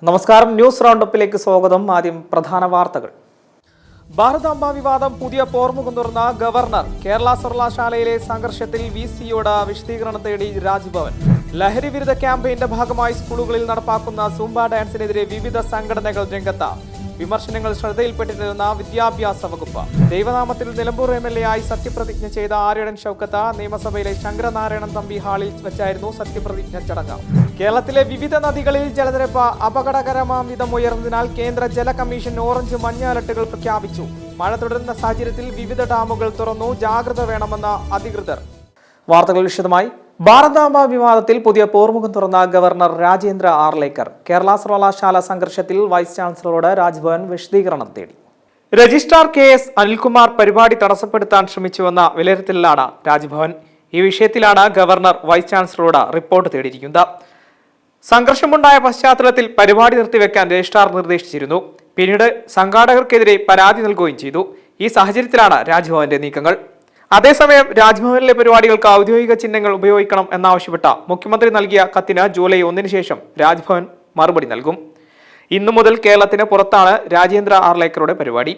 നമസ്കാരം, ന്യൂസ് റൗണ്ടപ്പിലേക്ക് സ്വാഗതം. ആദ്യം പ്രധാന വാർത്തകൾ. ഭാരതാംബ വിവാദം പുതിയ പോർമുഖം തുറന്ന ഗവർണർ. കേരള സർവകലാശാലയിലെ സംഘർഷത്തിൽ VC-യോട് വിശദീകരണം തേടി രാജ്ഭവൻ. ലഹരി വിരുദ്ധ ക്യാമ്പയിന്റെ ഭാഗമായി സ്കൂളുകളിൽ നടപ്പാക്കുന്ന സൂംബ ഡാൻസിനെതിരെ വിവിധ സംഘടനകൾ രംഗത്ത്. വിമർശനങ്ങൾ ശ്രദ്ധയിൽപ്പെട്ടിരുന്ന വിദ്യാഭ്യാസ വകുപ്പ്. ദൈവനാമത്തിൽ നിലമ്പൂർ MLA ആയി സത്യപ്രതിജ്ഞ ചെയ്ത ആര്യടൻ ഷൗക്കത്ത് നിയമസഭയിലെ ശങ്കരനാരായണൻ തമ്പി ഹാളിൽ വെച്ചായിരുന്നു സത്യപ്രതിജ്ഞ ചടങ്ങ്. കേരളത്തിലെ വിവിധ നദികളിൽ ജലനിരപ്പ് അപകടകരമാം വിധം ഉയർന്നതിനാൽ കേന്ദ്ര ജല കമ്മീഷൻ ഓറഞ്ച് മഞ്ഞ അലർട്ടുകൾ പ്രഖ്യാപിച്ചു. മഴ തുടരുന്ന സാഹചര്യത്തിൽ വിവിധ ഡാമുകൾ തുറന്നു, ജാഗ്രത വേണമെന്ന് അധികൃതർ. വാർത്തകൾ വിശദമായി. ഭാരതാംബ വിവാദത്തിൽ പുതിയ പോർമുഖം തുറന്ന ഗവർണർ രാജേന്ദ്ര ആർലേക്കർ. കേരള സർവകലാശാല സംഘർഷത്തിൽ വൈസ് ചാൻസലറോട് രാജ്ഭവൻ വിശദീകരണം തേടി. രജിസ്ട്രാർ KS അനിൽകുമാർ പരിപാടി തടസ്സപ്പെടുത്താൻ ശ്രമിച്ചുവെന്ന വിലയിരുത്തലിലാണ് രാജ്ഭവൻ. ഈ വിഷയത്തിലാണ് ഗവർണർ വൈസ് ചാൻസലറോട് റിപ്പോർട്ട് തേടിയിരിക്കുന്നത്. സംഘർഷമുണ്ടായ പശ്ചാത്തലത്തിൽ പരിപാടി നിർത്തിവെക്കാൻ രജിസ്ട്രാർ നിർദ്ദേശിച്ചിരുന്നു. പിന്നീട് സംഘാടകർക്കെതിരെ പരാതി നൽകുകയും ചെയ്തു. ഈ സാഹചര്യത്തിലാണ് രാജ്ഭവന്റെ നീക്കങ്ങൾ. അതേസമയം രാജ്ഭവനിലെ പരിപാടികൾക്ക് ഔദ്യോഗിക ചിഹ്നങ്ങൾ ഉപയോഗിക്കണം എന്നാവശ്യപ്പെട്ട മുഖ്യമന്ത്രി നൽകിയ കത്തിന് ജൂലൈ 1 ശേഷം രാജ്ഭവൻ മറുപടി നൽകും. ഇന്നു മുതൽ കേരളത്തിന് പുറത്താണ് രാജേന്ദ്ര ആർലേക്കറുടെ പരിപാടി.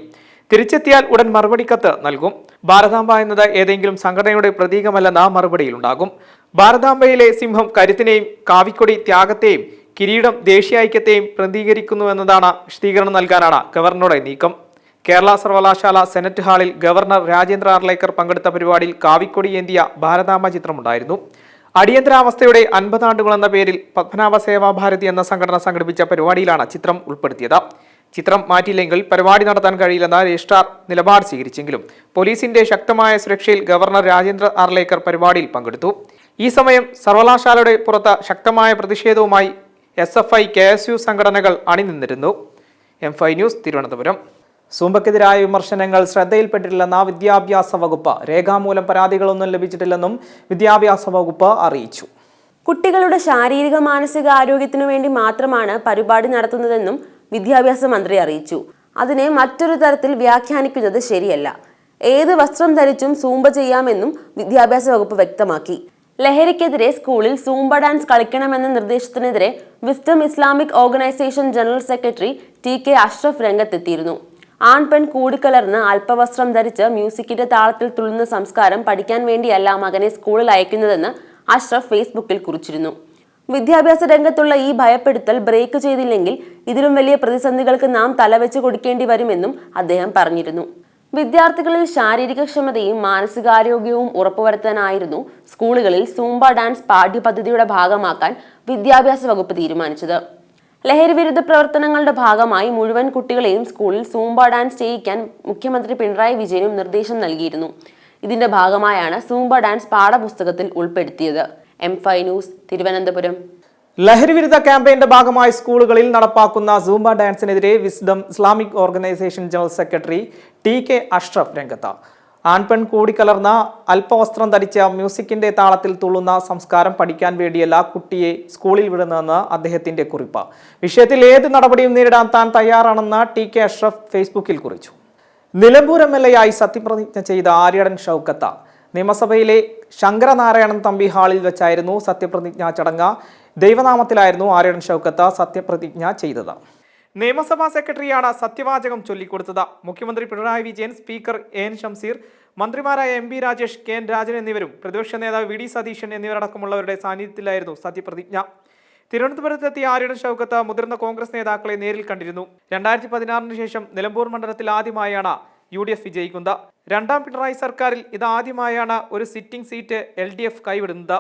തിരിച്ചെത്തിയാൽ ഉടൻ മറുപടി കത്ത് നൽകും. ഭാരതാംബ എന്നത് ഏതെങ്കിലും സംഘടനയുടെ പ്രതീകമല്ലെന്ന മറുപടിയിലുണ്ടാകും. ഭാരതാംബയിലെ സിംഹം കരുത്തിനെയും കാവിക്കൊടി ത്യാഗത്തെയും കിരീടം ദേശീയ ഐക്യത്തെയും പ്രതികരിക്കുന്നുവെന്നതാണ് വിശദീകരണം നൽകാനാണ് ഗവർണറുടെ നീക്കം. കേരള സർവകലാശാല സെനറ്റ് ഹാളിൽ ഗവർണർ രാജേന്ദ്ര ആർലേക്കർ പങ്കെടുത്ത പരിപാടിയിൽ കാവിക്കൊടി ഏന്തിയ ഭാരതാംബ ചിത്രമുണ്ടായിരുന്നു. അടിയന്തരാവസ്ഥയുടെ 50 ആണ്ടുകൾ എന്ന പേരിൽ പത്മനാഭ സേവാഭാരതി എന്ന സംഘടന സംഘടിപ്പിച്ച പരിപാടിയിലാണ് ചിത്രം ഉൾപ്പെടുത്തിയത്. ചിത്രം മാറ്റിയില്ലെങ്കിൽ പരിപാടി നടത്താൻ കഴിയില്ലെന്ന രജിസ്ട്രാർ നിലപാട് സ്വീകരിച്ചെങ്കിലും പോലീസിന്റെ ശക്തമായ സുരക്ഷയിൽ ഗവർണർ രാജേന്ദ്ര ആർലേക്കർ പരിപാടിയിൽ പങ്കെടുത്തു. ഈ സമയം സർവകലാശാലയുടെ പുറത്ത് ശക്തമായ പ്രതിഷേധവുമായി SFI, KSU സംഘടനകൾ അണിനിന്നിരുന്നു. M5 news, Thiruvananthapuram. സൂംബക്കെതിരായ വിമർശനങ്ങൾ ശ്രദ്ധയിൽപ്പെട്ടിട്ടില്ലെന്ന വിദ്യാഭ്യാസ വകുപ്പ്. രേഖാമൂലം പരാതികളൊന്നും ലഭിച്ചിട്ടില്ലെന്നും വിദ്യാഭ്യാസ വകുപ്പ് അറിയിച്ചു. കുട്ടികളുടെ ശാരീരിക മാനസിക ആരോഗ്യത്തിനു വേണ്ടി മാത്രമാണ് പരിപാടി നടത്തുന്നതെന്നും വിദ്യാഭ്യാസ മന്ത്രി അറിയിച്ചു. അതിനെ മറ്റൊരു തരത്തിൽ വ്യാഖ്യാനിക്കുന്നത് ശരിയല്ല. ഏത് വസ്ത്രം ധരിച്ചും സൂംബ ചെയ്യാമെന്നും വിദ്യാഭ്യാസ വകുപ്പ് വ്യക്തമാക്കി. ലഹരിക്കെതിരെ സ്കൂളിൽ സൂംബ ഡാൻസ് കളിക്കണമെന്ന നിർദ്ദേശത്തിനെതിരെ wisdom Islamic organisation general secretary TK Ashraf രംഗത്തെത്തിയിരുന്നു. ആൺ പെൺ കൂടിക്കലർന്ന് അല്പവസ്ത്രം ധരിച്ച് മ്യൂസിക്കിന്റെ താളത്തിൽ തുള്ളുന്ന സംസ്കാരം പഠിക്കാൻ വേണ്ടിയല്ല മകനെ സ്കൂളിൽ അയക്കുന്നതെന്ന് അഷ്റഫ് ഫേസ്ബുക്കിൽ കുറിച്ചിരുന്നു. വിദ്യാഭ്യാസ രംഗത്തുള്ള ഈ ഭയപ്പെടുത്തൽ ബ്രേക്ക് ചെയ്തില്ലെങ്കിൽ ഇതിലും വലിയ പ്രതിസന്ധികൾക്ക് നാം തലവെച്ച് കൊടുക്കേണ്ടി വരുമെന്നും അദ്ദേഹം പറഞ്ഞിരുന്നു. വിദ്യാർത്ഥികളിൽ ശാരീരികക്ഷമതയും മാനസികാരോഗ്യവും ഉറപ്പുവരുത്താനായിരുന്നു സ്കൂളുകളിൽ സൂംബ ഡാൻസ് പാഠ്യപദ്ധതിയുടെ ഭാഗമാക്കാൻ വിദ്യാഭ്യാസ വകുപ്പ് തീരുമാനിച്ചത്. ലഹരി വിരുദ്ധ പ്രവർത്തനങ്ങളുടെ ഭാഗമായി മുഴുവൻ കുട്ടികളെയും സ്കൂളിൽ സൂംബ ഡാൻസ് ചെയ്യിക്കാൻ മുഖ്യമന്ത്രി പിണറായി വിജയനും നിർദ്ദേശം നൽകിയിരുന്നു. ഇതിന്റെ ഭാഗമായാണ് സൂംബ ഡാൻസ് പാഠപുസ്തകത്തിൽ ഉൾപ്പെടുത്തിയത്. M5 news, Thiruvananthapuram. ലഹരി വിരുദ്ധ ക്യാമ്പയിന്റെ ഭാഗമായി സ്കൂളുകളിൽ നടപ്പാക്കുന്ന സൂംബ ഡാൻസിനെതിരെ wisdom Islamic organisation general secretary TK Ashraf രംഗത്ത്. ആൺപെൺ കൂടിക്കലർന്ന അല്പവസ്ത്രം ധരിച്ച മ്യൂസിക്കിന്റെ താളത്തിൽ തുള്ളുന്ന സംസ്കാരം പഠിക്കാൻ വേണ്ടിയല്ല കുട്ടിയെ സ്കൂളിൽ വിടുന്നതെന്ന് അദ്ദേഹത്തിന്റെ കുറിപ്പ്. വിഷയത്തിൽ ഏത് നടപടിയും നേരിടാൻ താൻ തയ്യാറാണെന്ന് TK അഷ്റഫ് ഫേസ്ബുക്കിൽ കുറിച്ചു. നിലമ്പൂർ MLA ആയി സത്യപ്രതിജ്ഞ ചെയ്ത ആര്യടൻ ഷൗക്കത്ത് നിയമസഭയിലെ ശങ്കരനാരായണൻ തമ്പി ഹാളിൽ വെച്ചായിരുന്നു സത്യപ്രതിജ്ഞാ ചടങ്ങ്. ദൈവനാമത്തിലായിരുന്നു ആര്യടൻ ഷൗക്കത്ത് സത്യപ്രതിജ്ഞ ചെയ്തത്. നിയമസഭാ സെക്രട്ടറിയാണ് സത്യവാചകം ചൊല്ലിക്കൊടുത്തത്. മുഖ്യമന്ത്രി പിണറായി വിജയൻ, സ്പീക്കർ AN ഷംസീർ, മന്ത്രിമാരായ MB രാജേഷ്, KN രാജൻ എന്നിവരും പ്രതിപക്ഷ നേതാവ് VD സതീശൻ എന്നിവരടക്കമുള്ളവരുടെ സാന്നിധ്യത്തിലായിരുന്നു സത്യപ്രതിജ്ഞ. തിരുവനന്തപുരത്തെത്തിയ ആര്യടൻ ഷൗക്കത്ത് മുതിർന്ന കോൺഗ്രസ് നേതാക്കളെ നേരിൽ കണ്ടിരുന്നു. 2016 ശേഷം നിലമ്പൂർ മണ്ഡലത്തിൽ ആദ്യമായാണ് UDF വിജയിക്കുന്നത്. രണ്ടാം പിണറായി സർക്കാരിൽ ഇതാദ്യമായാണ് ഒരു സിറ്റിംഗ് സീറ്റ് LDF കൈവിടുന്നത്.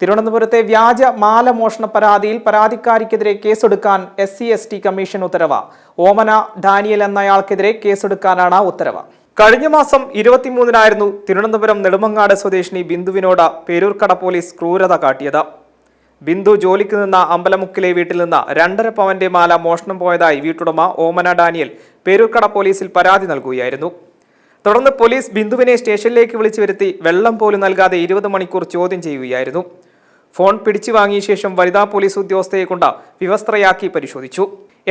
തിരുവനന്തപുരത്തെ വ്യാജ മാല മോഷണ പരാതിയിൽ പരാതിക്കാരിക്കെതിരെ കേസെടുക്കാൻ SC/ST കമ്മീഷൻ ഉത്തരവ്. ഓമന ഡാനിയൽ എന്നയാൾക്കെതിരെ കേസെടുക്കാനാണ് ഉത്തരവ്. കഴിഞ്ഞ മാസം 23-നായിരുന്നു തിരുവനന്തപുരം നെടുമങ്ങാട് സ്വദേശിനി ബിന്ദുവിനോട് പേരൂർക്കട പോലീസ് ക്രൂരത കാട്ടിയത്. ബിന്ദു ജോലിക്ക് നിന്ന അമ്പലമുക്കിലെ വീട്ടിൽ നിന്ന് 2.5 പവന്റെ മാല മോഷണം പോയതായി വീട്ടുടമ ഓമന ഡാനിയൽ പേരൂർക്കട പോലീസിൽ പരാതി നൽകുകയായിരുന്നു. തുടർന്ന് പോലീസ് ബിന്ദുവിനെ സ്റ്റേഷനിലേക്ക് വിളിച്ചു വരുത്തി വെള്ളം പോലും നൽകാതെ 20 മണിക്കൂർ ചോദ്യം ചെയ്യുകയായിരുന്നു. ഫോൺ പിടിച്ചു വാങ്ങിയ ശേഷം വനിതാ പോലീസ് ഉദ്യോഗസ്ഥയെ കൊണ്ട് വിവസ്ത്രയാക്കി പരിശോധിച്ചു.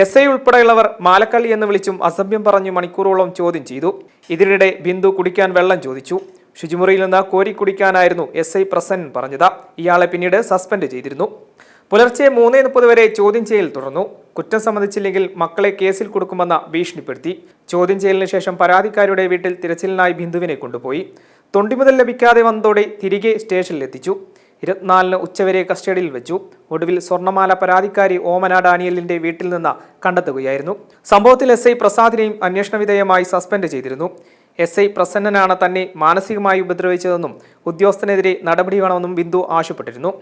SI ഉൾപ്പെടെയുള്ളവർ മാലക്കള്ളി എന്ന് വിളിച്ചും അസഭ്യം പറഞ്ഞു മണിക്കൂറോളം ചോദ്യം ചെയ്തു. ഇതിനിടെ ബിന്ദു കുടിക്കാൻ വെള്ളം ചോദിച്ചു. ശുചിമുറിയിൽ നിന്ന് കോരി കുടിക്കാനായിരുന്നു SI പ്രസന്നൻ പറഞ്ഞത്. ഇയാളെ പിന്നീട് സസ്പെൻഡ് ചെയ്തിരുന്നു. പുലർച്ചെ 3:30 വരെ ചോദ്യം ചെയ്യൽ തുടർന്നു. കുറ്റം സമ്മതിച്ചില്ലെങ്കിൽ മക്കളെ കേസിൽ കൊടുക്കുമെന്ന് ഭീഷണിപ്പെടുത്തി. ചോദ്യം ചെയ്യലിന് ശേഷം പരാതിക്കാരുടെ വീട്ടിൽ തിരച്ചിലിനായി ബിന്ദുവിനെ കൊണ്ടുപോയി. തൊണ്ടിമുതൽ ലഭിക്കാതെ വന്നതോടെ തിരികെ സ്റ്റേഷനിലെത്തിച്ചു. 24-ന് ഉച്ചവരെ കസ്റ്റഡിയിൽ വെച്ചു. ഒടുവിൽ സ്വർണ്ണമാല പരാതിക്കാരി ഓമന ഡാനിയലിന്റെ വീട്ടിൽ നിന്ന് കണ്ടെത്തുകയായിരുന്നു. സംഭവത്തിൽ SI പ്രസാദിനെയും അന്വേഷണ വിധേയമായി സസ്പെൻഡ് ചെയ്തിരുന്നു. SI പ്രസന്നനാണ് തന്നെ മാനസികമായി ഉപദ്രവിച്ചതെന്നും ഉദ്യോഗസ്ഥനെതിരെ നടപടി വേണമെന്നും ബിന്ദു ആവശ്യപ്പെട്ടിരുന്നു.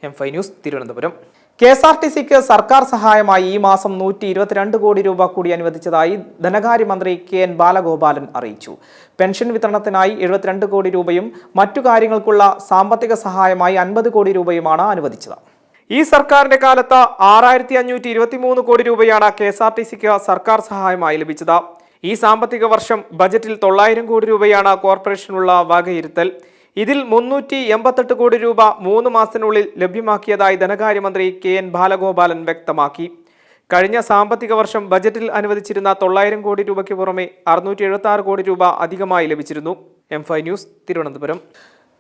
M5 news, Thiruvananthapuram. KSRTCക്ക് സർക്കാർ സഹായമായി ഈ മാസം 122 കോടി രൂപ കൂടി അനുവദിച്ചതായി ധനകാര്യമന്ത്രി KN ബാലഗോപാലൻ അറിയിച്ചു. പെൻഷൻ വിതരണത്തിനായി 72 കോടി രൂപയും മറ്റു കാര്യങ്ങൾക്കുള്ള സാമ്പത്തിക സഹായമായി 50 കോടി രൂപയുമാണ് അനുവദിച്ചത്. ഈ സർക്കാരിന്റെ കാലത്ത് 6523 കോടി രൂപയാണ് KSRTCക്ക് സർക്കാർ സഹായമായി ലഭിച്ചത്. ഈ സാമ്പത്തിക വർഷം ബജറ്റിൽ 900 കോടി രൂപയാണ് കോർപ്പറേഷനുള്ള വകയിരുത്തൽ. ഇതിൽ 388 കോടി രൂപ 3 മാസത്തിനുള്ളിൽ ലഭ്യമാക്കിയതായി ധനകാര്യമന്ത്രി KN ബാലഗോപാലൻ വ്യക്തമാക്കി. കഴിഞ്ഞ സാമ്പത്തിക വർഷം ബജറ്റിൽ അനുവദിച്ചിരുന്ന 900 കോടി രൂപയ്ക്ക് പുറമെ 676 കോടി രൂപ അധികമായി ലഭിച്ചിരുന്നു. M5 news, Thiruvananthapuram.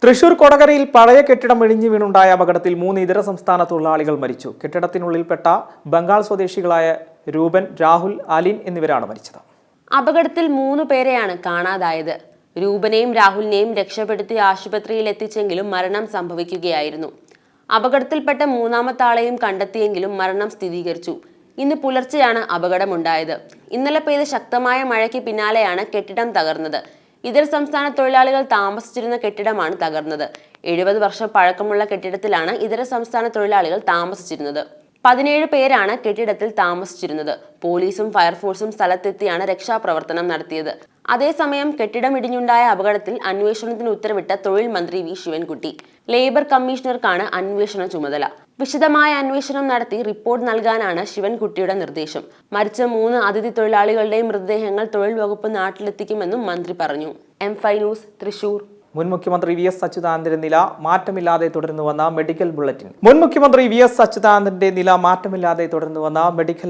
തൃശൂർ കൊടകരയിൽ പഴയ കെട്ടിടം ഇടിഞ്ഞു വീണുണ്ടായ അപകടത്തിൽ 3 ഇതര സംസ്ഥാന തൊഴിലാളികൾ മരിച്ചു. കെട്ടിടത്തിനുള്ളിൽപ്പെട്ട ബംഗാൾ സ്വദേശികളായ രൂപൻ, രാഹുൽ, അലിൻ എന്നിവരാണ് മരിച്ചത്. അപകടത്തിൽ 3 പേരെയാണ് കാണാതായത്. രൂപനെയും രാഹുലിനെയും രക്ഷപ്പെടുത്തി ആശുപത്രിയിൽ എത്തിച്ചെങ്കിലും മരണം സംഭവിക്കുകയായിരുന്നു. അപകടത്തിൽപ്പെട്ട 3ാമത്തെ ആളെയും കണ്ടെത്തിയെങ്കിലും മരണം സ്ഥിരീകരിച്ചു. ഇന്ന് പുലർച്ചെയാണ് അപകടമുണ്ടായത്. ഇന്നലെ പെയ്ത ശക്തമായ മഴയ്ക്ക് പിന്നാലെയാണ് കെട്ടിടം തകർന്നത്. ഇതര സംസ്ഥാന തൊഴിലാളികൾ താമസിച്ചിരുന്ന കെട്ടിടമാണ് തകർന്നത്. 70 വർഷം പഴക്കമുള്ള കെട്ടിടത്തിലാണ് ഇതര സംസ്ഥാന തൊഴിലാളികൾ താമസിച്ചിരുന്നത്. 17 പേരാണ് കെട്ടിടത്തിൽ താമസിച്ചിരുന്നത്. പോലീസും ഫയർഫോഴ്സും സ്ഥലത്തെത്തിയാണ് രക്ഷാപ്രവർത്തനം നടത്തിയത്. അതേസമയം കെട്ടിടം ഇടിഞ്ഞുണ്ടായ അപകടത്തിൽ അന്വേഷണത്തിന് ഉത്തരവിട്ട തൊഴിൽ മന്ത്രി V ശിവൻകുട്ടി. ലേബർ കമ്മീഷണർക്കാണ് അന്വേഷണ ചുമതല. വിശദമായ അന്വേഷണം നടത്തി റിപ്പോർട്ട് നൽകാനാണ് ശിവൻകുട്ടിയുടെ നിർദ്ദേശം. മരിച്ച 3 അതിഥി തൊഴിലാളികളുടെയും മൃതദേഹങ്ങൾ തൊഴിൽ വകുപ്പ് നാട്ടിലെത്തിക്കുമെന്നും മന്ത്രി പറഞ്ഞു. M5 news, Thrissur. മുൻ മുഖ്യമന്ത്രി VS അച്യുതാനന്ദന്റെ നില മാറ്റമില്ലാതെ തുടർന്നുവന്ന മെഡിക്കൽ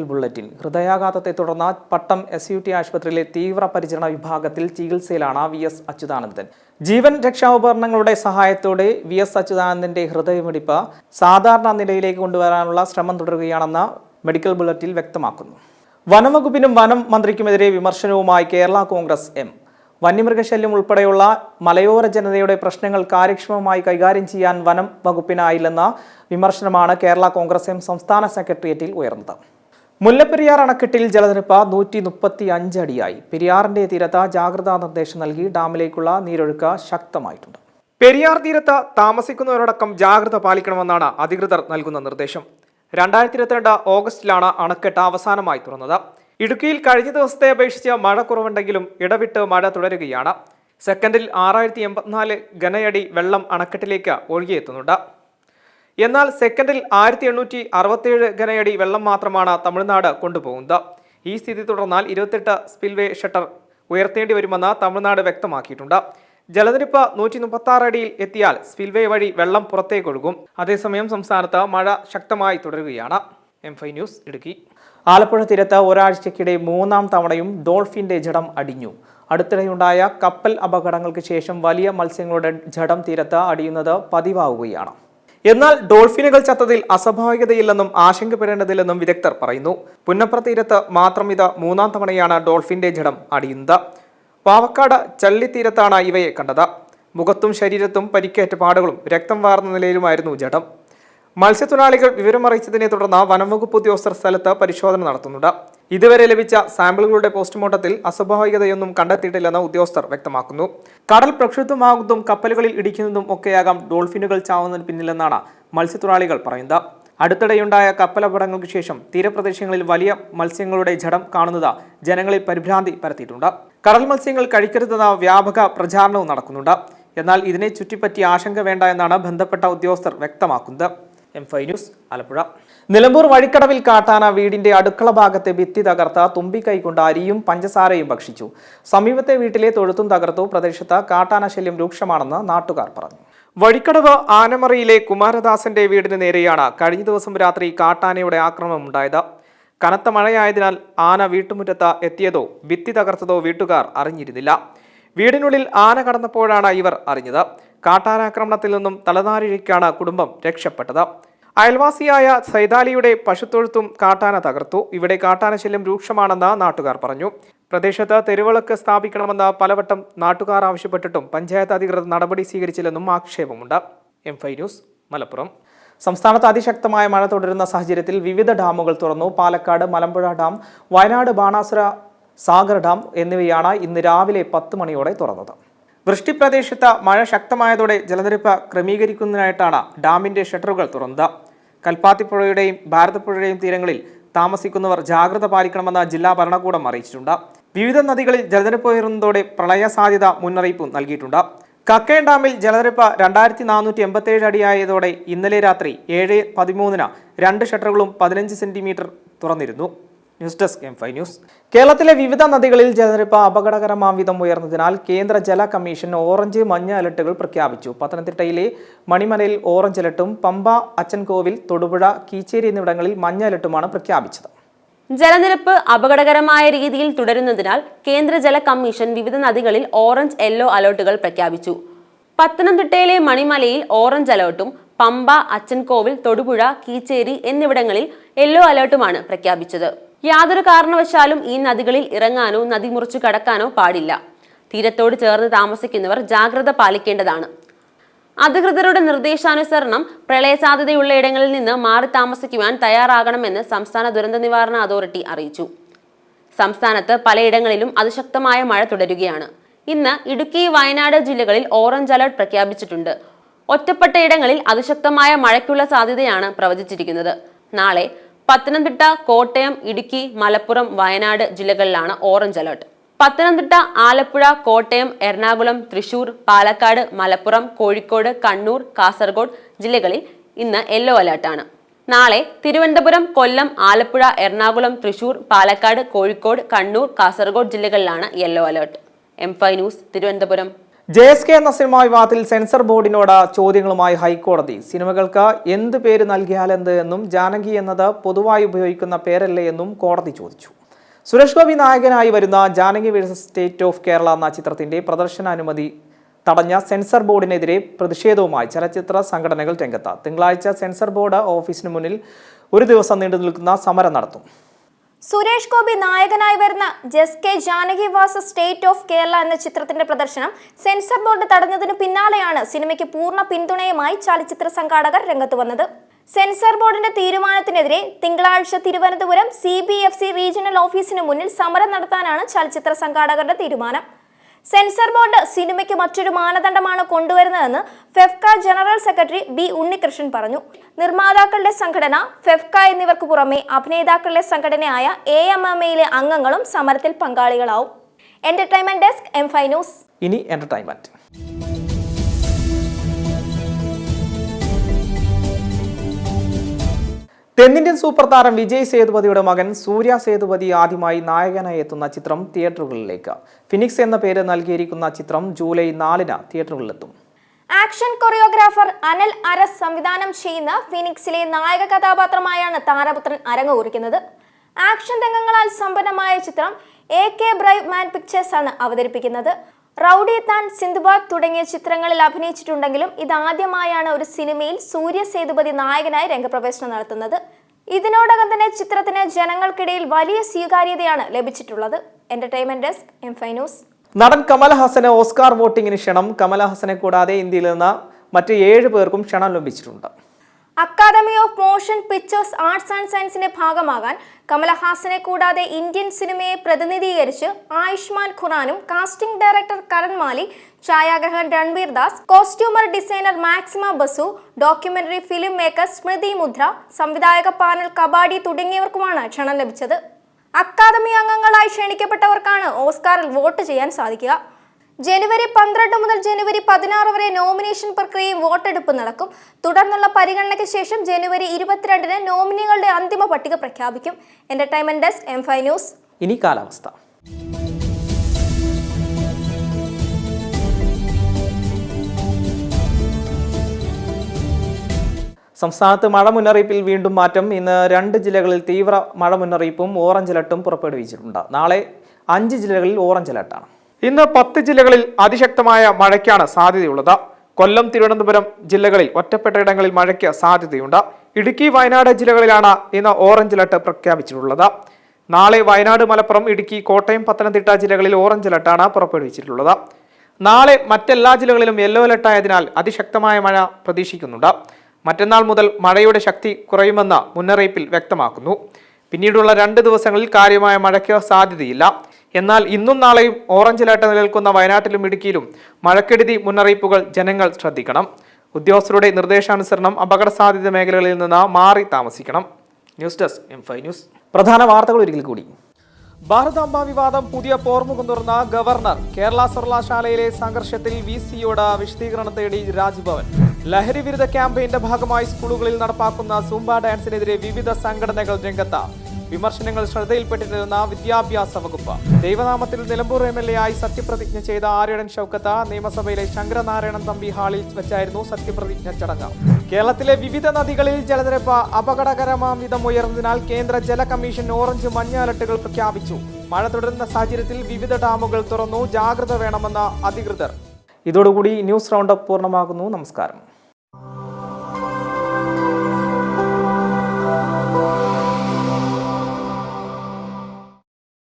ബുള്ളറ്റിൻ. ഹൃദയാഘാതത്തെ തുടർന്ന് പട്ടം SUT ആശുപത്രിയിലെ തീവ്രപരിചരണ വിഭാഗത്തിൽ ചികിത്സയിലാണ് VS അച്യുതാനന്ദൻ. ജീവൻ രക്ഷാോപകരണങ്ങളുടെ സഹായത്തോടെ VS അച്യുതാനന്ദന്റെ ഹൃദയമിടിപ്പ് സാധാരണ നിലയിലേക്ക് കൊണ്ടുവരാനുള്ള ശ്രമം തുടരുകയാണെന്ന് മെഡിക്കൽ ബുള്ളറ്റിൻ വ്യക്തമാക്കുന്നു. വനംവകുപ്പിനും വനം മന്ത്രിക്കുമെതിരെ വിമർശനവുമായി കേരള കോൺഗ്രസ് M. വന്യമൃഗശല്യം ഉൾപ്പെടെയുള്ള മലയോര ജനതയുടെ പ്രശ്നങ്ങൾ കാര്യക്ഷമമായി കൈകാര്യം ചെയ്യാൻ വനം വകുപ്പിനായില്ലെന്ന വിമർശനമാണ് കേരള കോൺഗ്രസ് M സംസ്ഥാന സെക്രട്ടേറിയറ്റിൽ ഉയർന്നത്. മുല്ലപ്പെരിയാർ അണക്കെട്ടിൽ ജലനിരപ്പ് 135 അടിയായി. പെരിയാറിന്റെ തീരത്ത് ജാഗ്രതാ നിർദ്ദേശം നൽകി ഡാമിലേക്കുള്ള നീരൊഴുക്ക് ശക്തമായിട്ടുണ്ട്. പെരിയാർ തീരത്ത് താമസിക്കുന്നവരോടക്കം ജാഗ്രത പാലിക്കണമെന്നാണ് അധികൃതർ നൽകുന്ന നിർദ്ദേശം. 2022 ഓഗസ്റ്റിലാണ് അണക്കെട്ട് അവസാനമായി തുറന്നത്. ഇടുക്കിയിൽ കഴിഞ്ഞ ദിവസത്തെ അപേക്ഷിച്ച് മഴ കുറവുണ്ടെങ്കിലും ഇടവിട്ട് മഴ തുടരുകയാണ്. സെക്കൻഡിൽ 6084 ഘനയടി വെള്ളം അണക്കെട്ടിലേക്ക് ഒഴുകിയെത്തുന്നുണ്ട്. എന്നാൽ സെക്കൻഡിൽ 1867 ഘനയടി വെള്ളം മാത്രമാണ് തമിഴ്നാട് കൊണ്ടുപോകുന്നത്. ഈ സ്ഥിതി തുടർന്നാൽ 28 സ്പിൽവേ ഷട്ടർ ഉയർത്തേണ്ടി വരുമെന്ന് തമിഴ്നാട് വ്യക്തമാക്കിയിട്ടുണ്ട്. ജലനിരപ്പ് 136 അടിയിൽ എത്തിയാൽ സ്പിൽവേ വഴി വെള്ളം പുറത്തേക്കൊഴുകും. അതേസമയം സംസ്ഥാനത്ത് മഴ ശക്തമായി തുടരുകയാണ്. M5 news, Idukki. ആലപ്പുഴ തീരത്ത് ഒരാഴ്ചയ്ക്കിടെ 3ാം തവണയും ഡോൾഫിന്റെ ജഡം അടിഞ്ഞു. അടുത്തിടെയുണ്ടായ കപ്പൽ അപകടങ്ങൾക്ക് ശേഷം വലിയ മത്സ്യങ്ങളുടെ ജഡം തീരത്ത് അടിയുന്നത് പതിവാവുകയാണ്. എന്നാൽ ഡോൾഫിനുകൾ ചത്തതിൽ അസ്വാഭാവികതയില്ലെന്നും ആശങ്കപ്പെടേണ്ടതില്ലെന്നും വിദഗ്ധർ പറയുന്നു. പുന്നപ്ര തീരത്ത് മാത്രം ഇത് 3ാം തവണയാണ് ഡോൾഫിന്റെ ജഡം അടിയുന്നത്. പാവക്കാട് ചള്ളിത്തീരത്താണ് ഇവയെ കണ്ടത്. മുഖത്തും ശരീരത്തും പരിക്കേറ്റ പാടുകളും രക്തം വാർന്ന നിലയിലുമായിരുന്നു ജഡം. മത്സ്യത്തൊഴിലാളികൾ വിവരമറിയിച്ചതിനെ തുടർന്ന് വനംവകുപ്പ് ഉദ്യോഗസ്ഥർ സ്ഥലത്ത് പരിശോധന നടത്തുന്നുണ്ട്. ഇതുവരെ ലഭിച്ച സാമ്പിളുകളുടെ പോസ്റ്റ്മോർട്ടത്തിൽ അസ്വാഭാവികതയൊന്നും കണ്ടെത്തിയിട്ടില്ലെന്ന് ഉദ്യോഗസ്ഥർ വ്യക്തമാക്കുന്നു. കടൽ പ്രക്ഷുബ്ധമാകുന്നതും കപ്പലുകളിൽ ഇടിക്കുന്നതും ഒക്കെയാകാം ഡോൾഫിനുകൾ ചാവുന്നതിന് പിന്നിലെന്നാണ് മത്സ്യത്തൊഴിലാളികൾ പറയുന്നത്. അടുത്തിടെയുണ്ടായ കപ്പലപകടങ്ങൾക്ക് ശേഷം തീരപ്രദേശങ്ങളിൽ വലിയ മത്സ്യങ്ങളുടെ ജഡം കാണുന്നത് ജനങ്ങളിൽ പരിഭ്രാന്തി പരത്തിയിട്ടുണ്ട്. കടൽ മത്സ്യങ്ങൾ കഴിക്കരുതെന്ന വ്യാപക പ്രചാരണവും നടക്കുന്നുണ്ട്. എന്നാൽ ഇതിനെ ചുറ്റിപ്പറ്റി ആശങ്ക വേണ്ട എന്നാണ് ബന്ധപ്പെട്ട ഉദ്യോഗസ്ഥർ വ്യക്തമാക്കുന്നത്. M5 news, Alappuzha. നിലമ്പൂർ വഴിക്കടവിൽ കാട്ടാന വീടിന്റെ അടുക്കള ഭാഗത്തെ ഭിത്തി തകർത്ത തുമ്പിക്കൈകൊണ്ട് അരിയും പഞ്ചസാരയും ഭക്ഷിച്ചു. സമീപത്തെ വീട്ടിലെ തൊഴുത്തും തകർത്തു. പ്രദേശത്ത് കാട്ടാന ശല്യം രൂക്ഷമാണെന്ന് നാട്ടുകാർ പറഞ്ഞു. വഴിക്കടവ് ആനമറയിലെ കുമാരദാസന്റെ വീടിന് നേരെയാണ് കഴിഞ്ഞ ദിവസം രാത്രി കാട്ടാനയുടെ ആക്രമണമുണ്ടായത്. കനത്ത മഴയായതിനാൽ ആന വീട്ടുമുറ്റത്ത് എത്തിയതോ ഭിത്തി തകർത്തതോ വീട്ടുകാർ അറിഞ്ഞിരുന്നില്ല. വീടിനുള്ളിൽ ആന കടന്നപ്പോഴാണ് ഇവർ അറിഞ്ഞത്. കാട്ടാനാക്രമണത്തിൽ നിന്നും തലനാരിഴയ്ക്കാണ് കുടുംബം രക്ഷപ്പെട്ടത്. അയൽവാസിയായ സൈതാലിയുടെ പശുത്തൊഴുത്തും കാട്ടാന തകർത്തു. ഇവിടെ കാട്ടാന ശല്യം രൂക്ഷമാണെന്ന് നാട്ടുകാർ പറഞ്ഞു. പ്രദേശത്ത് തെരുവിളക്ക് സ്ഥാപിക്കണമെന്ന് പലവട്ടം നാട്ടുകാർ ആവശ്യപ്പെട്ടിട്ടും പഞ്ചായത്ത് അധികൃതർ നടപടി സ്വീകരിച്ചില്ലെന്നും ആക്ഷേപമുണ്ട്. M5 news Malappuram. സംസ്ഥാനത്ത് അതിശക്തമായ മഴ തുടരുന്ന സാഹചര്യത്തിൽ വിവിധ ഡാമുകൾ തുറന്നു. പാലക്കാട് മലമ്പുഴ ഡാം, വയനാട് ബാണാസുര സാഗർ ഡാം എന്നിവയാണ് ഇന്ന് രാവിലെ 10 മണിയോടെ തുറന്നത്. വൃഷ്ടിപ്രദേശത്ത് മഴ ശക്തമായതോടെ ജലനിരപ്പ് ക്രമീകരിക്കുന്നതിനായിട്ടാണ് ഡാമിന്റെ ഷട്ടറുകൾ തുറന്നത്. കൽപ്പാത്തിപ്പുഴയുടെയും ഭാരതപ്പുഴയുടെയും തീരങ്ങളിൽ താമസിക്കുന്നവർ ജാഗ്രത പാലിക്കണമെന്ന് ജില്ലാ ഭരണകൂടം അറിയിച്ചിട്ടുണ്ട്. വിവിധ നദികളിൽ ജലനിരപ്പ് ഉയരുന്നതോടെ പ്രളയ സാധ്യത മുന്നറിയിപ്പും നൽകിയിട്ടുണ്ട്. കക്കയം ഡാമിൽ ജലനിരപ്പ് 2487 അടിയായതോടെ ഇന്നലെ രാത്രി 7:13 2 ഷട്ടറുകളും 15 സെന്റിമീറ്റർ തുറന്നിരുന്നു. News desk M5 news. കേരളത്തിലെ വിവിധ നദികളിൽ ജലനിരപ്പ് അപകടകരമാം വിധം ഉയർന്നതിനാൽ കേന്ദ്ര ജല കമ്മീഷൻ ഓറഞ്ച്, മഞ്ഞ അലർട്ടുകൾ പ്രഖ്യാപിച്ചു. പത്തനംതിട്ടയിലെ മണിമലയിൽ ഓറഞ്ച് അലർട്ടും പമ്പ, അച്ചൻകോവിൽ, തൊടുപുഴ, കീച്ചേരി എന്നിവിടങ്ങളിൽ മഞ്ഞ അലർട്ടുമാണ് പ്രഖ്യാപിച്ചത്. ജലനിരപ്പ് അപകടകരമായ രീതിയിൽ തുടരുന്നതിനാൽ കേന്ദ്ര ജല കമ്മീഷൻ വിവിധ നദികളിൽ ഓറഞ്ച്, യെല്ലോ അലർട്ടുകൾ പ്രഖ്യാപിച്ചു. പത്തനംതിട്ടയിലെ മണിമലയിൽ ഓറഞ്ച് അലർട്ടും പമ്പ, അച്ചൻകോവിൽ, തൊടുപുഴ, കീച്ചേരി എന്നിവിടങ്ങളിൽ യെല്ലോ അലർട്ടുമാണ് പ്രഖ്യാപിച്ചത്. യാതൊരു കാരണവശാലും ഈ നദികളിൽ ഇറങ്ങാനോ നദി മുറിച്ചു കടക്കാനോ പാടില്ല. തീരത്തോട് ചേർന്ന് താമസിക്കുന്നവർ ജാഗ്രത പാലിക്കേണ്ടതാണ്. അധികൃതരുടെ നിർദ്ദേശാനുസരണം പ്രളയ സാധ്യതയുള്ള ഇടങ്ങളിൽ നിന്ന് മാറി താമസിക്കുവാൻ തയ്യാറാകണമെന്ന് സംസ്ഥാന ദുരന്ത നിവാരണ അതോറിറ്റി അറിയിച്ചു. സംസ്ഥാനത്ത് പലയിടങ്ങളിലും അതിശക്തമായ മഴ തുടരുകയാണ്. ഇന്ന് ഇടുക്കി, വയനാട് ജില്ലകളിൽ ഓറഞ്ച് അലർട്ട് പ്രഖ്യാപിച്ചിട്ടുണ്ട്. ഒറ്റപ്പെട്ട ഇടങ്ങളിൽ അതിശക്തമായ മഴയ്ക്കുള്ള സാധ്യതയാണ് പ്രവചിച്ചിരിക്കുന്നത്. നാളെ പത്തനംതിട്ട, കോട്ടയം, ഇടുക്കി, മലപ്പുറം, വയനാട് ജില്ലകളിലാണ് ഓറഞ്ച് അലർട്ട്. പത്തനംതിട്ട, ആലപ്പുഴ, കോട്ടയം, എറണാകുളം, തൃശൂർ, പാലക്കാട്, മലപ്പുറം, കോഴിക്കോട്, കണ്ണൂർ, കാസർഗോഡ് ജില്ലകളിൽ ഇന്ന് യെല്ലോ അലർട്ടാണ്. നാളെ തിരുവനന്തപുരം, കൊല്ലം, ആലപ്പുഴ, എറണാകുളം, തൃശൂർ, പാലക്കാട്, കോഴിക്കോട്, കണ്ണൂർ, കാസർഗോഡ് ജില്ലകളിലാണ് yellow alert. M5 news, Thiruvananthapuram. JSK എന്ന സിനിമാ വിവാദത്തിൽ സെൻസർ ബോർഡിനോട് ചോദ്യങ്ങളുമായി ഹൈക്കോടതി. സിനിമകൾക്ക് എന്ത് പേര് നൽകിയാലെന്ത് എന്നും ജാനകി എന്നത് പൊതുവായി ഉപയോഗിക്കുന്ന പേരല്ലേ എന്നും കോടതി ചോദിച്ചു. സുരേഷ് ഗോപി നായകനായി വരുന്ന Janaki versus state of Kerala എന്ന ചിത്രത്തിന്റെ പ്രദർശനാനുമതി തടഞ്ഞ സെൻസർ ബോർഡിനെതിരെ പ്രതിഷേധവുമായി ചലച്ചിത്ര സംഘടനകൾ രംഗത്ത്. തിങ്കളാഴ്ച സെൻസർ ബോർഡ് ഓഫീസിന് മുന്നിൽ ഒരു ദിവസം നീണ്ടു നിൽക്കുന്ന സമരം നടത്തും. സുരേഷ് ഗോപി നായകനായി വരുന്ന JSK Janaki versus state of Kerala എന്ന ചിത്രത്തിന്റെ പ്രദർശനം സെൻസർ ബോർഡ് തടഞ്ഞതിനു പിന്നാലെയാണ് സിനിമയ്ക്ക് പൂർണ്ണ പിന്തുണയുമായി ചലച്ചിത്ര സംഘാടകർ രംഗത്ത് വന്നത്. സെൻസർ ബോർഡിന്റെ തീരുമാനത്തിനെതിരെ തിങ്കളാഴ്ച തിരുവനന്തപുരം CBFC റീജിയണൽ ഓഫീസിന് മുന്നിൽ സമരം നടത്താനാണ് ചലച്ചിത്ര സംഘാടകരുടെ തീരുമാനം. സെൻസർ ബോർഡ് സിനിമയ്ക്ക് മറ്റൊരു മാനദണ്ഡമാണ് കൊണ്ടുവരുന്നതെന്ന് FEFKA general secretary B Unnikrishnan പറഞ്ഞു. നിർമ്മാതാക്കളുടെ സംഘടന ഫെഫ്ക എന്നിവർക്ക് പുറമെ അഭിനേതാക്കളുടെ സംഘടനയായ AMMയിലെ അംഗങ്ങളും സമരത്തിൽ പങ്കാളികളാവും. Entertainment desk M5 news. ഇനി എന്റർടൈൻമെന്റ്. തെന്നിന്ത്യൻ സൂപ്പർ താരം വിജയ് സേതുപതിയുടെ മകൻ സൂര്യ സേതുപതി ആദ്യമായി നായകനായി എത്തുന്ന ചിത്രം തിയേറ്ററുകളിലേക്ക്. ഫിനിക്സ് എന്ന പേര് നൽകിയിരിക്കുന്ന ചിത്രം ജൂലൈ 4-ന് തിയേറ്ററുകളിലെത്തും. ആക്ഷൻ കൊറിയോഗ്രാഫർ അനൽ അരസ് സംവിധാനം ചെയ്യുന്ന ഫിനിക്സിലെ നായക കഥാപാത്രമായാണ് താരപുത്രൻ അരങ്ങുകുറിക്കുന്നത്. ആക്ഷൻ രംഗങ്ങളാൽ സമ്പന്നമായ ചിത്രം AK ബ്രൈവ് മാൻ പിക്ചേഴ്സ് ആണ് അവതരിപ്പിക്കുന്നത്. റൗഡി താൻ, സിന്ധുബാദ് തുടങ്ങിയ ചിത്രങ്ങളിൽ അഭിനയിച്ചിട്ടുണ്ടെങ്കിലും ഇതാദ്യമായാണ് ഒരു സിനിമയിൽ സൂര്യ സേതുപതി നായകനായി രംഗപ്രവേശനം നടത്തുന്നത്. ഇതിനോടകം തന്നെ ചിത്രത്തിന് ജനങ്ങൾക്കിടയിൽ വലിയ സ്വീകാര്യതയാണ് ലഭിച്ചിട്ടുള്ളത്. Entertainment desk M5 news. നടൻ കമൽഹാസന് ഓസ്കാർ വോട്ടിംഗിന് ക്ഷണം. കമൽഹാസനെ കൂടാതെ ഇന്ത്യയിൽ നിന്ന് മറ്റ് 7 പേർക്കും ക്ഷണം ലഭിച്ചിട്ടുണ്ട്. Academy of motion pictures arts and സയൻസിന്റെ ഭാഗമാകാൻ കമൽഹാസനെ കൂടാതെ ഇന്ത്യൻ സിനിമയെ പ്രതിനിധീകരിച്ച് ആയുഷ്മാൻ ഖുറാനും, കാസ്റ്റിംഗ് ഡയറക്ടർ കരൺ മാലി, ഛായാഗ്രഹകൻ Ranveer Das, costumer designer Maxima Basu, documentary film maker Smriti Mudra, സംവിധായക പാനൽ കബാഡി തുടങ്ങിയവർക്കുമാണ് ക്ഷണം ലഭിച്ചത്. അക്കാദമി അംഗങ്ങളായി ക്ഷണിക്കപ്പെട്ടവർക്കാണ് ഓസ്കാറിൽ വോട്ട് ചെയ്യാൻ സാധിക്കുക. ജനുവരി 12 മുതൽ ജനുവരി 16 വരെ നോമിനേഷൻ പ്രക്രിയയും വോട്ടെടുപ്പ് നടക്കും. തുടർന്നുള്ള പരിഗണനയ്ക്ക് ശേഷം ജനുവരി 22-ന് നോമിനികളുടെ അന്തിമ പട്ടിക പ്രഖ്യാപിക്കും. Entertainment desk M5 news. ഇനി കാലാവസ്ഥ. സംസ്ഥാനത്ത് മഴ മുന്നറിയിപ്പിൽ വീണ്ടും മാറ്റം. ഇന്ന് 2 ജില്ലകളിൽ തീവ്ര മഴ മുന്നറിയിപ്പും ഓറഞ്ച് അലർട്ടും പുറപ്പെടുവിച്ചിട്ടുണ്ട്. നാളെ 5 ജില്ലകളിൽ ഓറഞ്ച് അലർട്ടാണ്. ഇന്ന് 10 ജില്ലകളിൽ അതിശക്തമായ മഴയ്ക്കാണ് സാധ്യതയുള്ളത്. കൊല്ലം, തിരുവനന്തപുരം ജില്ലകളിൽ ഒറ്റപ്പെട്ട ഇടങ്ങളിൽ മഴയ്ക്ക് സാധ്യതയുണ്ട്. ഇടുക്കി, വയനാട് ജില്ലകളിലാണ് ഇന്ന് ഓറഞ്ച് അലർട്ട് പ്രഖ്യാപിച്ചിട്ടുള്ളത്. നാളെ വയനാട്, മലപ്പുറം, ഇടുക്കി, കോട്ടയം, പത്തനംതിട്ട ജില്ലകളിൽ ഓറഞ്ച് അലർട്ടാണ് പുറപ്പെടുവിച്ചിട്ടുള്ളത്. നാളെ മറ്റെല്ലാ ജില്ലകളിലും യെല്ലോ അലർട്ടായതിനാൽ അതിശക്തമായ മഴ പ്രതീക്ഷിക്കുന്നുണ്ട്. മറ്റന്നാൾ മുതൽ മഴയുടെ ശക്തി കുറയുമെന്ന് മുന്നറിയിപ്പിൽ വ്യക്തമാക്കുന്നു. പിന്നീടുള്ള 2 ദിവസങ്ങളിൽ കാര്യമായ മഴയ്ക്ക് സാധ്യതയില്ല. എന്നാൽ ഇന്നും നാളെയും ഓറഞ്ച് അലർട്ട് നിലനിൽക്കുന്ന വയനാട്ടിലും ഇടുക്കിയിലും മഴക്കെടുതി മുന്നറിയിപ്പുകൾ ജനങ്ങൾ ശ്രദ്ധിക്കണം. ഉദ്യോഗസ്ഥരുടെ നിർദ്ദേശാനുസരണം അപകട സാധ്യത മേഖലകളിൽ നിന്ന് മാറി താമസിക്കണം. News desk M5 news. പ്രധാന വാർത്തകൾ ഒരിക്കൽ കൂടി. ഭാരതാംബ വിവാദം പുതിയ പോർമുഖം തുറന്ന ഗവർണർ. കേരള സർവകലാശാലയിലെ സംഘർഷത്തിൽ VC-യോട് വിശദീകരണം തേടി രാജ്ഭവൻ. ലഹരി വിരുദ്ധ ക്യാമ്പയിന്റെ ഭാഗമായി സ്കൂളുകളിൽ നടപ്പാക്കുന്ന സൂംബ ഡാൻസിനെതിരെ വിവിധ സംഘടനകൾ രംഗത്ത്. വിമർശനങ്ങൾ ശ്രദ്ധയിൽപ്പെട്ടിരുന്ന വിദ്യാഭ്യാസ വകുപ്പ്. ദൈവനാമത്തിൽ നിലമ്പൂർ MLA ആയി സത്യപ്രതിജ്ഞ ചെയ്ത ആര്യടൻ ഷൗക്കത്ത് നിയമസഭയിലെ ശങ്കരനാരായണൻ തമ്പി ഹാളിൽ വെച്ചായിരുന്നു സത്യപ്രതിജ്ഞ ചടങ്ങ്. കേരളത്തിലെ വിവിധ നദികളിൽ ജലനിരപ്പ് അപകടകരമാം വിധം ഉയർന്നതിനാൽ കേന്ദ്ര ജല കമ്മീഷൻ ഓറഞ്ച്, മഞ്ഞ അലർട്ടുകൾ പ്രഖ്യാപിച്ചു. മഴ തുടരുന്ന സാഹചര്യത്തിൽ വിവിധ ഡാമുകൾ തുറന്നു. ജാഗ്രത വേണമെന്ന് അധികൃതർ. ഇതോടുകൂടി ന്യൂസ് റൗണ്ടപ്പ് പൂർണ്ണമാകുന്നു. നമസ്കാരം.